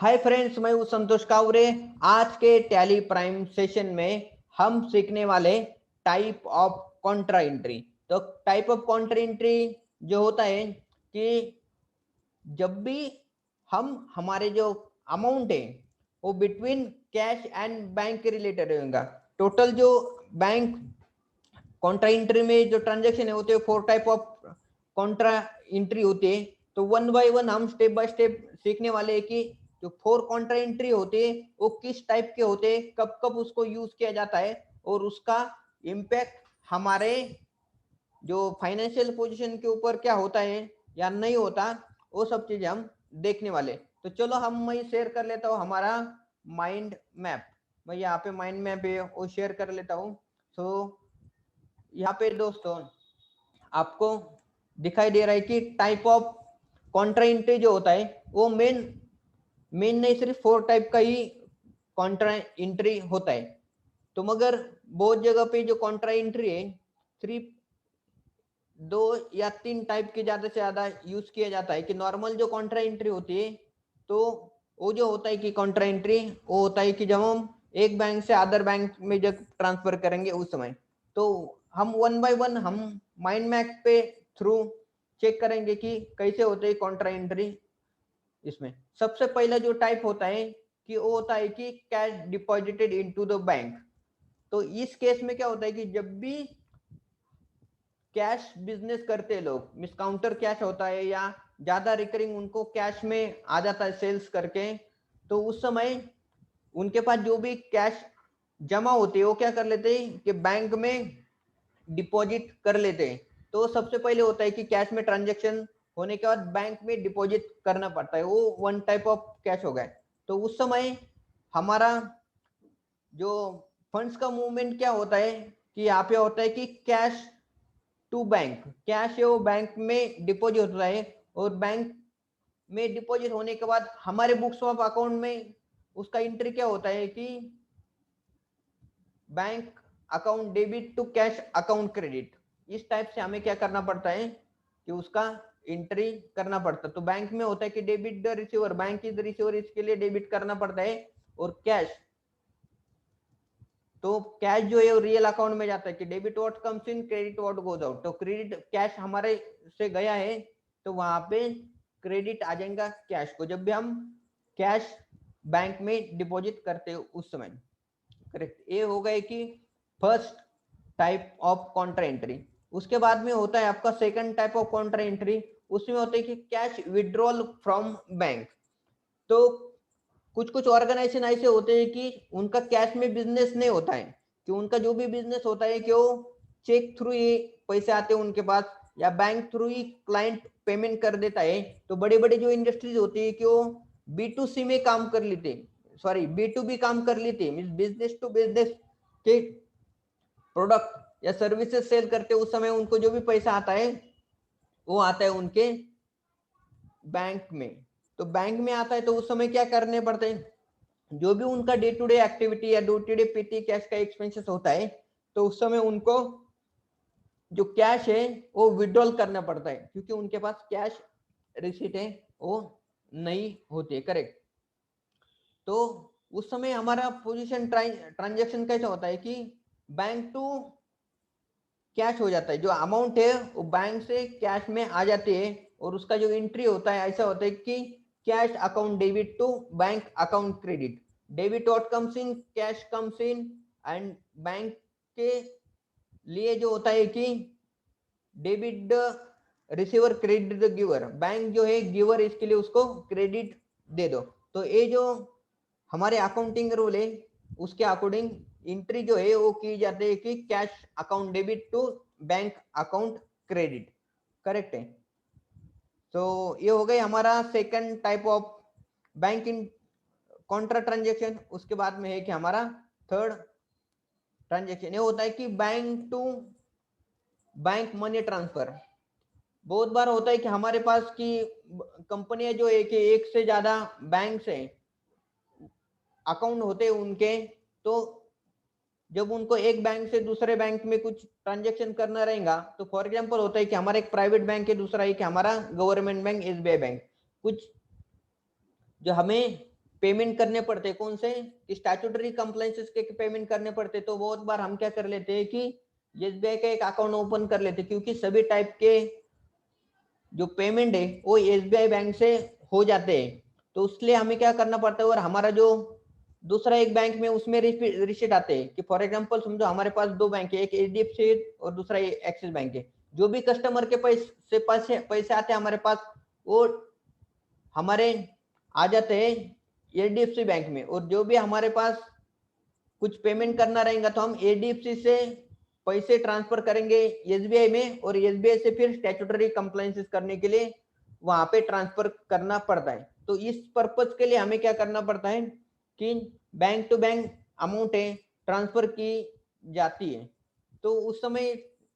Hi friends, मैं हूं संतोष कावरे। आज के टैली प्राइम सेशन में हम सीखने वाले टाइप ऑफ कॉन्ट्रा एंट्री। तो टाइप ऑफ कॉन्ट्रा एंट्री जो होता है कि जब भी हम हमारे जो अमाउंट है वो बिटवीन कैश एंड बैंक के रिलेटेड होगा। टोटल जो बैंक कॉन्ट्रा एंट्री में जो ट्रांजेक्शन है होते हैं 4 टाइप ऑफ कॉन्ट्रा एंट्री होती है। तो वन बाय वन हम स्टेप बाय स्टेप सीखने वाले हैं कि जो 4 कॉन्ट्रा एंट्री होते हैं वो किस टाइप के होते हैं, कब कब उसको यूज किया जाता है और उसका इम्पैक्ट हमारे जो फाइनेंशियल पोजीशन के ऊपर क्या होता है या नहीं होता, वो सब चीजें हम देखने वाले। तो चलो मैं शेयर कर लेता हूँ हमारा माइंड मैप। मैं यहाँ पे माइंड मैप है वो शेयर कर लेता हूँ। तो यहाँ पे दोस्तों आपको दिखाई दे रहा है कि टाइप ऑफ कॉन्ट्रा एंट्री जो होता है वो मेन नहीं, सिर्फ 4 टाइप का ही कॉन्ट्रा एंट्री होता है। तो मगर बहुत जगह पे जो कॉन्ट्रा एंट्री है सिर्फ 2 या 3 टाइप के ज्यादा से ज्यादा यूज किया जाता है। कि नॉर्मल जो कॉन्ट्रा एंट्री होती है तो वो जो होता है कि कॉन्ट्रा एंट्री वो होता है कि जब हम एक बैंक से अदर बैंक में जब ट्रांसफर करेंगे उस समय। तो हम वन बाय वन हम माइंड मैप पे थ्रू चेक करेंगे कि कैसे होते हैं कॉन्ट्रा एंट्री। इसमें सबसे पहला जो टाइप होता है कि वो होता है कि cash deposited into the bank. तो इस केस में क्या होता है कि जब भी कैश बिजनेस करते हैं लोग, मिस काउंटर कैश होता है या ज्यादा रिकरिंग उनको कैश में आ जाता है सेल्स करके, तो उस समय उनके पास जो भी कैश जमा होती है वो क्या कर लेते हैं कि बैंक में डिपॉजिट कर लेते हैं। तो सबसे पहले होता है कि कैश में ट्रांजेक्शन होने के बाद बैंक में डिपॉजिट करना पड़ता है, वो वन टाइप ऑफ कैश हो गया। तो उस समय हमारा जो फंड्स का मूवमेंट क्या होता है कि यहाँ पे होता है कि कैश टू बैंक, कैश है वो बैंक में डिपॉजिट होता है और बैंक में डिपॉजिट होने के बाद हमारे बुक्स ऑफ अकाउंट में उसका एंट्री क्या होता है कि bank account debit to cash account credit. इस टाइप से हमें क्या करना पड़ता है कि उसका एंट्री करना पड़ता है। तो बैंक में होता है कि debit the receiver, bank is receiver, इसके लिए डेबिट करना पड़ता है। और कैश, तो कैश जो है वो रियल अकाउंट में जाता है कि debit what comes in, credit what goes out. तो क्रेडिट कैश हमारे से गया है तो वहां पे क्रेडिट आ जाएगा कैश को, जब भी हम कैश बैंक में डिपॉजिट करते हो उस समय। करेक्ट, ये हो गए कि first type of Contra entry. उसके बाद में होता है आपका second type of Contra entry. उसमें होता है कि कैश विड्रॉल फ्रॉम बैंक। तो कुछ कुछ ऑर्गेनाइजेशन ऐसे होते हैं कि उनका कैश में बिजनेस नहीं होता है, कि उनका जो भी बिजनेस होता है कि वो चेक थ्रू ही पैसे आते हैं उनके पास या बैंक थ्रू ही क्लाइंट पेमेंट कर देता है। तो बड़े बड़े जो इंडस्ट्रीज होती है कि वो B2C में काम कर लेते, सॉरी B2B काम कर लेते, मीन बिजनेस टू बिजनेस के प्रोडक्ट या सर्विसेज सेल करते। उस समय उनको जो भी पैसा आता है वो आता है उनके बैंक में। तो बैंक में आता है तो उस समय क्या करने पड़ते हैं, जो भी उनका डे टू डे एक्टिविटी या day to day petty cash का एक्सपेंसेस होता है तो उस समय उनको जो कैश है वो विड्रॉल करना पड़ता है, क्योंकि उनके पास कैश रिसीट है वो नहीं होती है। करेक्ट। तो उस समय हमारा पोजीशन ट्रांजेक्शन कैसा होता है कि बैंक टू कैश हो जाता है, जो अमाउंट है वो बैंक से कैश में आ जाती है। और उसका जो एंट्री होता है ऐसा होता है कि cash account debit to bank account credit. Debit what comes in, cash comes in. And bank के लिए जो होता है कि debit the receiver, credit the giver. Bank जो है गिवर, इसके लिए उसको क्रेडिट दे दो। तो ये जो हमारे अकाउंटिंग रूल है उसके अकॉर्डिंग एंट्री जो है वो की जाती है कि cash account debit to bank account credit. Correct है। तो ये हो गई हमारा second type of bank in contra transaction. उसके बाद में है कि हमारा थर्ड ट्रांजेक्शन ये होता है कि bank to bank money transfer. बहुत बार होता है कि हमारे पास की कंपनियां जो एक से ज्यादा बैंक से अकाउंट होते हैं उनके। तो जब उनको एक बैंक से दूसरे बैंक में कुछ ट्रांजेक्शन करना रहेगा, तो फॉर एग्जांपल होता है कि हमारा एक प्राइवेट बैंक है, दूसरा है कि हमारा गवर्नमेंट बैंक SBI बैंक। कुछ जो हमें पेमेंट करने पड़ते, कौन से स्टैट्यूटरी कंप्लायंसेस के पेमेंट करने पड़ते, तो बहुत बार हम क्या कर लेते हैं कि एसबीआई का एक अकाउंट ओपन कर लेते, क्योंकि सभी टाइप के जो पेमेंट है वो एसबीआई बैंक से हो जाते हैं। तो उसके हमें क्या करना पड़ता है, और हमारा जो दूसरा एक बैंक में उसमें रिसीट आते हैं कि फॉर एग्जांपल समझो हमारे पास दो बैंक है, एक एचडीएफसी और दूसरा एक्सिस बैंक है। जो भी कस्टमर के पैसे आते हैं हमारे पास, वो हमारे आ जाते हैं एचडीएफसी बैंक में, और जो भी हमारे पास कुछ पेमेंट करना रहेगा तो हम एचडीएफसी से पैसे ट्रांसफर करेंगे एसबीआई में, और एसबीआई से फिर स्टैट्यूटरी कंप्लायंसेस करने के लिए वहां पे ट्रांसफर करना पड़ता है। तो इस पर्पज के लिए हमें क्या करना पड़ता है कि बैंक टू बैंक अमाउंट है ट्रांसफर की जाती है। तो उस समय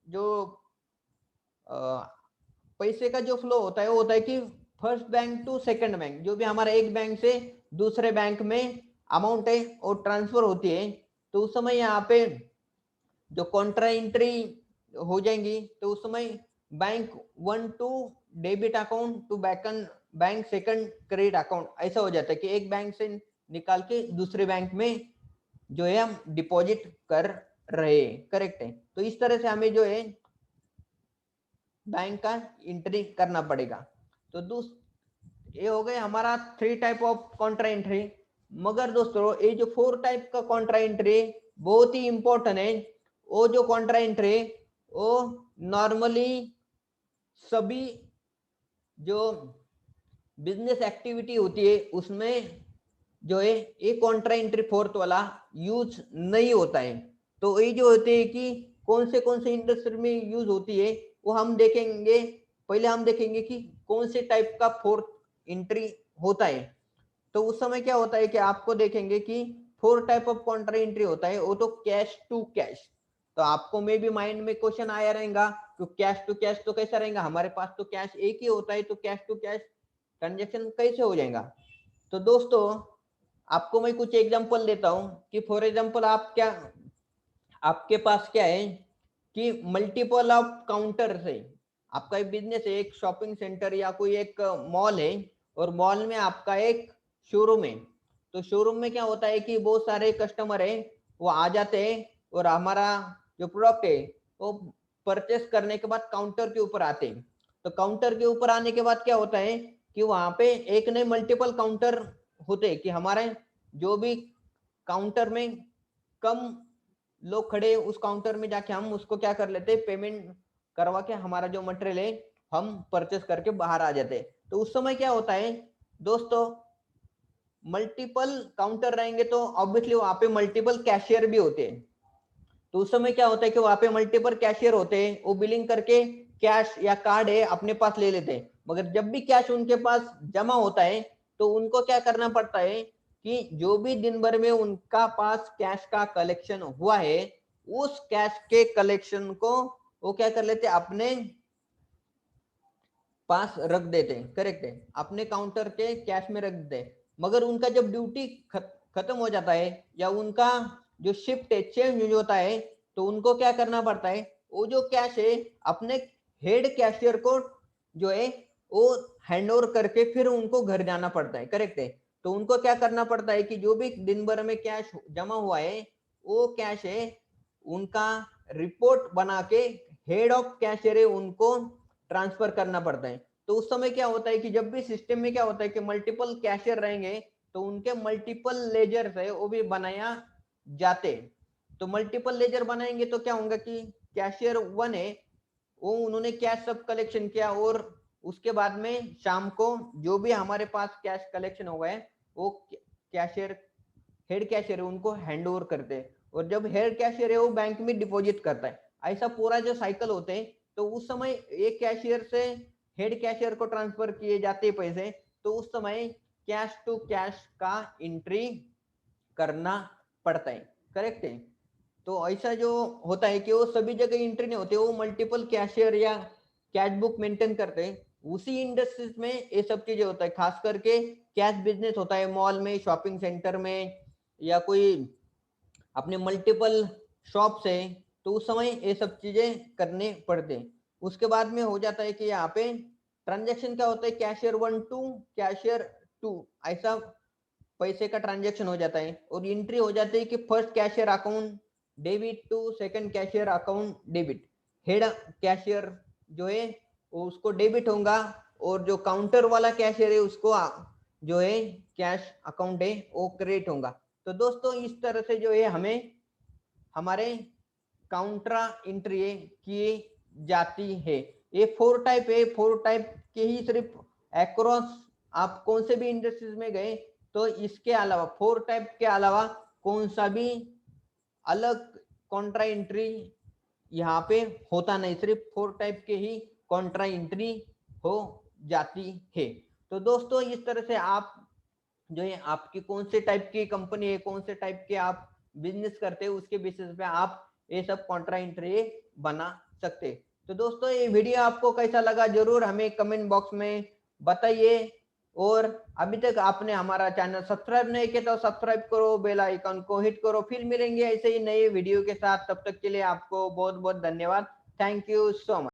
जो पैसे का जो फ्लो होता है वो होता है कि first bank to second bank, जो भी हमारा एक बैंक से दूसरे बैंक में अमाउंट है वो ट्रांसफर होती है। तो उस समय यहाँ पे जो कॉन्ट्रा एंट्री हो जाएंगी, तो उस समय bank 1 to debit account to bank second credit account ऐसा हो जाता है कि एक बैंक से निकाल के दूसरे बैंक में जो है हम डिपॉजिट कर रहे हैं। करेक्ट है। तो इस तरह से हमें जो है बैंक का एंट्री करना पड़ेगा। तो ये हो गया हमारा 3 टाइप ऑफ कॉन्ट्रा एंट्री। मगर दोस्तों ये जो 4 टाइप का कॉन्ट्रा एंट्री बहुत ही इंपॉर्टेंट है। वो जो कॉन्ट्रा एंट्री वो नॉर्मली सभी जो बिजनेस एक्टिविटी होती है उसमें जो है ये कॉन्ट्रा एंट्री 4th वाला यूज नहीं होता है। तो ये जो होते हैं कि कौन से इंडस्ट्री में यूज होती है वो हम देखेंगे। पहले हम देखेंगे कि कौन से टाइप का 4th एंट्री होता है। तो उस समय क्या होता है कि आपको देखेंगे कि 4 टाइप ऑफ कॉन्ट्रा एंट्री होता है। वो तो कैश टू कैश, तो आपको में भी माइंड में क्वेश्चन आया रहेगा तो कैश टू कैश तो कैसा रहेगा, हमारे पास तो कैश एक ही होता है, तो कैश टू कैश ट्रांजेक्शन कैसे हो जाएगा। तो दोस्तों आपको मैं कुछ एग्जांपल देता हूं कि फॉर एग्जांपल आपके पास क्या है कि मल्टीपल ऑफ काउंटर है। आपका एक बिजनेस है, एक शॉपिंग सेंटर या कोई एक मॉल है, और मॉल में आपका एक शोरूम है। तो शोरूम में क्या होता है कि बहुत सारे कस्टमर है वो आ जाते हैं और हमारा जो प्रोडक्ट है वो परचेस करने के बाद काउंटर के ऊपर आते हैं। तो काउंटर के ऊपर आने के बाद क्या होता है कि वहां पे एक नहीं मल्टीपल काउंटर होते कि हमारे जो भी काउंटर में कम लोग खड़े उस काउंटर में जाके हम उसको क्या कर लेते, पेमेंट करवा के हमारा जो मटेरियल है हम परचेस करके बाहर आ जाते। तो उस समय क्या होता है दोस्तों, मल्टीपल काउंटर रहेंगे तो ऑब्वियसली वहां पे मल्टीपल कैशियर भी होते हैं। तो उस समय क्या होता है कि वहां पे मल्टीपल कैशियर होते हैं, वो बिलिंग करके कैश या कार्ड है अपने पास ले लेते हैं। मगर जब भी कैश उनके पास जमा होता है तो उनको क्या करना पड़ता है कि जो भी दिन भर में उनका पास कैश का कलेक्शन हुआ है उस कैश के कलेक्शन को वो क्या कर लेते अपने पास रख देते हैं। करेक्ट है, अपने काउंटर के कैश में रख देते। मगर उनका जब ड्यूटी खत्म हो जाता है या उनका जो शिफ्ट है चेंज होता है तो उनको क्या करना पड़ता है, वो जो कैश है अपने हेड कैशियर को जो है वो हैंड ओवर करके फिर उनको घर जाना पड़ता है। करेक्ट है। तो उनको क्या करना पड़ता है कि जो भी दिन भर में कैश जमा हुआ है वो कैश है उनका रिपोर्ट बना के हेड ऑफ कैशियर है उनको ट्रांसफर करना पड़ता है। तो उस समय क्या होता है कि जब भी सिस्टम में क्या होता है कि मल्टीपल कैशियर रहेंगे तो उनके मल्टीपल लेजर है वो भी बनाया जाते। तो मल्टीपल लेजर बनाएंगे तो क्या होगा कि कैशियर 1 है वो उन्होंने कैश सब कलेक्शन किया और उसके बाद में शाम को जो भी हमारे पास कैश कलेक्शन हो गए वो कैशियर हेड कैशियर है उनको हैंड ओवर करते हैं, और जब हेड कैशियर है वो बैंक में डिपॉजिट करता है। ऐसा पूरा जो साइकिल होते हैं तो उस समय एक कैशियर से हेड कैशियर को ट्रांसफर किए जाते पैसे, तो उस समय कैश टू कैश का एंट्री करना पड़ता है। करेक्ट है। तो ऐसा जो होता है कि वो सभी जगह एंट्री नहीं होते, वो मल्टीपल कैशियर या कैश बुक मेंटेन करते हैं। उसी इंडस्ट्रीज में ये सब चीजें होता है, खास करके कैश बिजनेस होता है मॉल में, शॉपिंग सेंटर में, या कोई अपने मल्टीपल शॉप्स है। तो उस समय ये सब चीजें करने पड़ते हैं। उसके बाद में हो जाता है कि यहाँ पे ट्रांजेक्शन क्या होता है, कैशियर 1 टू कैशियर 2 ऐसा पैसे का ट्रांजेक्शन हो जाता है और एंट्री हो जाती है कि first cashier account debit to second cashier account debit. Head cashier जो है वो उसको डेबिट होगा और जो काउंटर वाला कैशियर है उसको जो है कैश अकाउंट है वो क्रेडिट होगा। तो दोस्तों इस तरह से जो है हमें हमारे काउंटरा एंट्री की जाती है। ये 4 टाइप है, 4 टाइप के ही सिर्फ अक्रॉस आप कौन से भी इंडस्ट्रीज में गए तो इसके अलावा 4 टाइप के अलावा कौन सा भी अलग कॉन्ट्रा एंट्री यहाँ पे होता नहीं, सिर्फ 4 टाइप के ही कॉन्ट्रा एंट्री हो जाती है। तो दोस्तों इस तरह से आप जो है आपकी कौन से टाइप की कंपनी है, कौन से टाइप के आप बिजनेस करते हैं उसके बेसिस पे आप ये सब कॉन्ट्रा एंट्री बना सकते। तो दोस्तों ये वीडियो आपको कैसा लगा जरूर हमें कमेंट बॉक्स में बताइए और अभी तक आपने हमारा चैनल सब्सक्राइब नहीं किया तो सब्सक्राइब करो, बेल आइकन को हिट करो। फिर मिलेंगे ऐसे ही नए वीडियो के साथ, तब तक के लिए आपको बहुत बहुत धन्यवाद। Thank you so much.